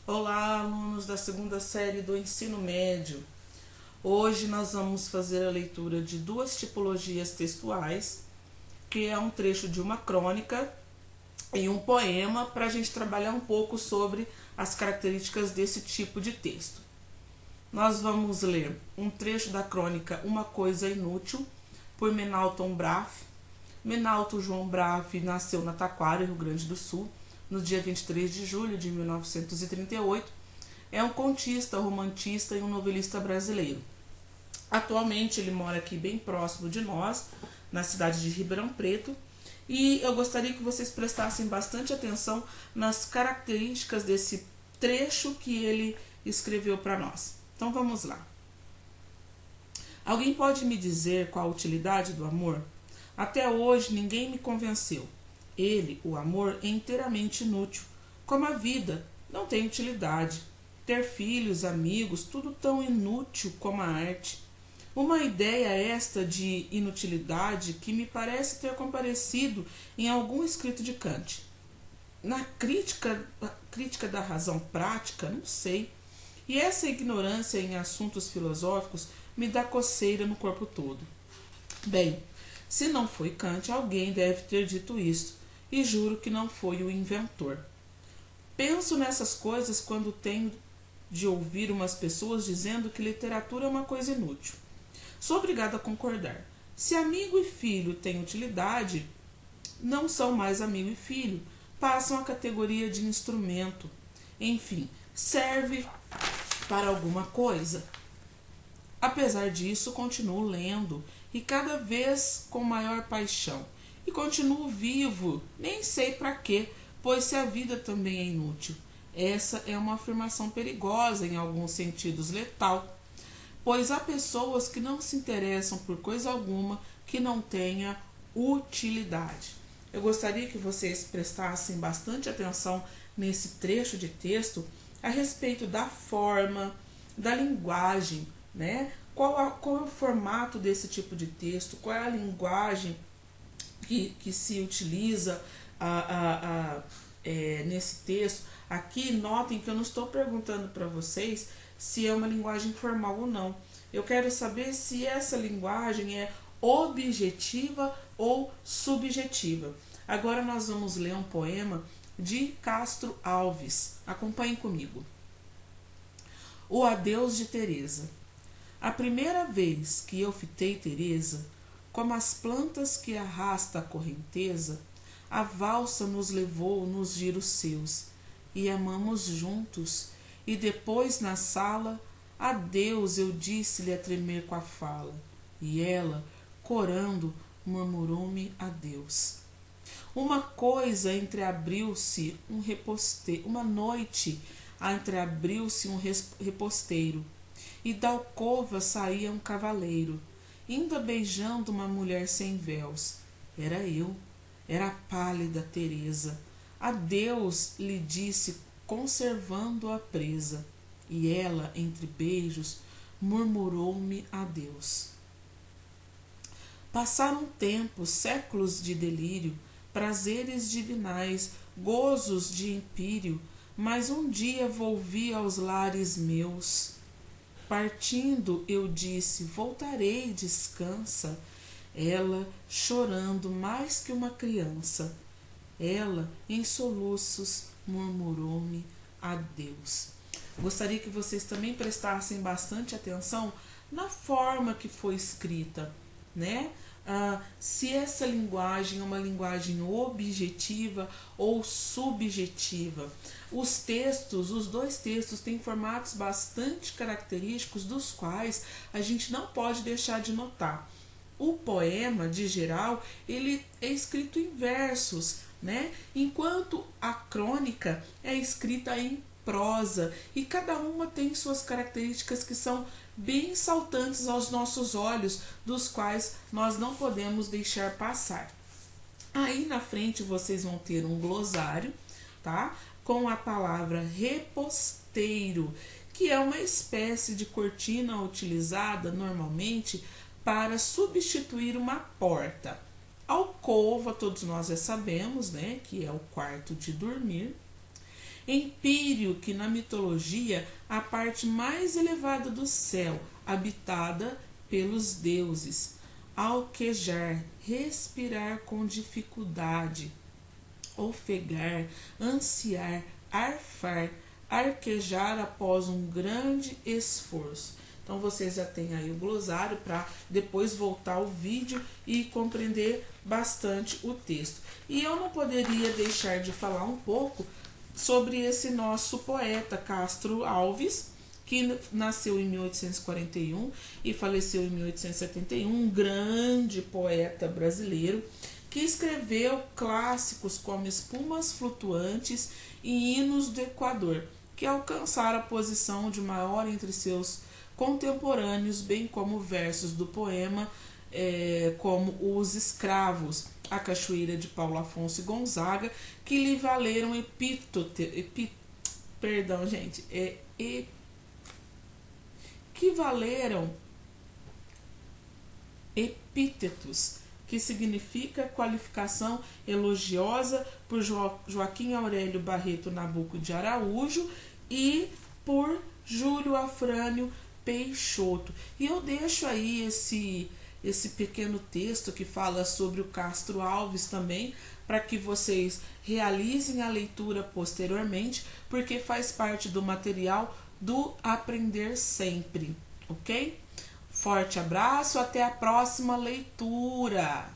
Olá, alunos da segunda série do ensino médio. Hoje nós vamos fazer a leitura de duas tipologias textuais, que é um trecho de uma crônica e um poema, para a gente trabalhar um pouco sobre as características desse tipo de texto. Nós vamos ler um trecho da crônica Uma Coisa Inútil, por Menalton Braff. Menalton João Braff nasceu na Taquara, Rio Grande do Sul, no dia 23 de julho de 1938, é um contista, romantista e um novelista brasileiro. Atualmente ele mora aqui bem próximo de nós, na cidade de Ribeirão Preto, e eu gostaria que vocês prestassem bastante atenção nas características desse trecho que ele escreveu para nós. Então vamos lá. Alguém pode me dizer qual a utilidade do amor? Até hoje ninguém me convenceu. Ele, o amor, é inteiramente inútil. Como a vida, não tem utilidade. Ter filhos, amigos, tudo tão inútil como a arte. Uma ideia esta de inutilidade que me parece ter comparecido em algum escrito de Kant. Na crítica da razão prática, não sei. E essa ignorância em assuntos filosóficos me dá coceira no corpo todo. Bem, se não foi Kant, alguém deve ter dito isso. E juro que não foi o inventor. Penso nessas coisas quando tenho de ouvir umas pessoas dizendo que literatura é uma coisa inútil. Sou obrigada a concordar. Se amigo e filho têm utilidade, não são mais amigo e filho, passam a categoria de instrumento. Enfim, serve para alguma coisa. Apesar disso, continuo lendo, e cada vez com maior paixão. E continuo vivo, nem sei para quê, pois se a vida também é inútil. Essa é uma afirmação perigosa, em alguns sentidos letal, pois há pessoas que não se interessam por coisa alguma que não tenha utilidade. Eu gostaria que vocês prestassem bastante atenção nesse trecho de texto a respeito da forma, da linguagem, né? Qual é o formato desse tipo de texto, qual é a linguagem que se utiliza nesse texto. Aqui notem que eu não estou perguntando para vocês se é uma linguagem formal ou não. Eu quero saber se essa linguagem é objetiva ou subjetiva. Agora nós vamos ler um poema de Castro Alves. Acompanhem comigo. O Adeus de Teresa. A primeira vez que eu fitei Teresa, como as plantas que arrasta a correnteza, a valsa nos levou nos giros seus, e amamos juntos, e depois na sala, adeus eu disse-lhe a tremer com a fala, e ela, corando, murmurou-me adeus. Uma coisa entreabriu-se uma noite entreabriu-se um reposteiro, e da alcova saía um cavaleiro, ainda beijando uma mulher sem véus. Era eu, era a pálida Teresa. Adeus, lhe disse, conservando-a presa. E ela, entre beijos, murmurou-me adeus. Passaram tempos, séculos de delírio, prazeres divinais, gozos de empírio, mas um dia volvi aos lares meus. Partindo, eu disse, voltarei, descansa. Ela, chorando mais que uma criança. Ela, em soluços, murmurou-me adeus. Gostaria que vocês também prestassem bastante atenção na forma que foi escrita, né? Se essa linguagem é uma linguagem objetiva ou subjetiva. Os dois textos têm formatos bastante característicos, dos quais a gente não pode deixar de notar. O poema, de geral, ele é escrito em versos, né? Enquanto a crônica é escrita em prosa, e cada uma tem suas características que são bem saltantes aos nossos olhos, dos quais nós não podemos deixar passar. Aí na frente vocês vão ter um glossário, tá? Com a palavra reposteiro, que é uma espécie de cortina utilizada normalmente para substituir uma porta. Alcova, todos nós já sabemos, né, que é o quarto de dormir. Empírio, que na mitologia a parte mais elevada do céu, habitada pelos deuses. Alquejar, respirar com dificuldade. Ofegar, ansiar, arfar, arquejar após um grande esforço. Então vocês já têm aí o glossário para depois voltar ao vídeo e compreender bastante o texto. E eu não poderia deixar de falar um pouco sobre esse nosso poeta Castro Alves, que nasceu em 1841 e faleceu em 1871, um grande poeta brasileiro que escreveu clássicos como Espumas Flutuantes e Hinos do Equador, que alcançaram a posição de maior entre seus contemporâneos, bem como versos do poema como Os Escravos, A Cachoeira de Paulo Afonso e Gonzaga, que lhe valeram epítetos, que significa qualificação elogiosa, por Joaquim Aurélio Barreto Nabuco de Araújo e por Júlio Afrânio Peixoto. E eu deixo aí esse pequeno texto que fala sobre o Castro Alves também, para que vocês realizem a leitura posteriormente, porque faz parte do material do Aprender Sempre, ok? Forte abraço, até a próxima leitura!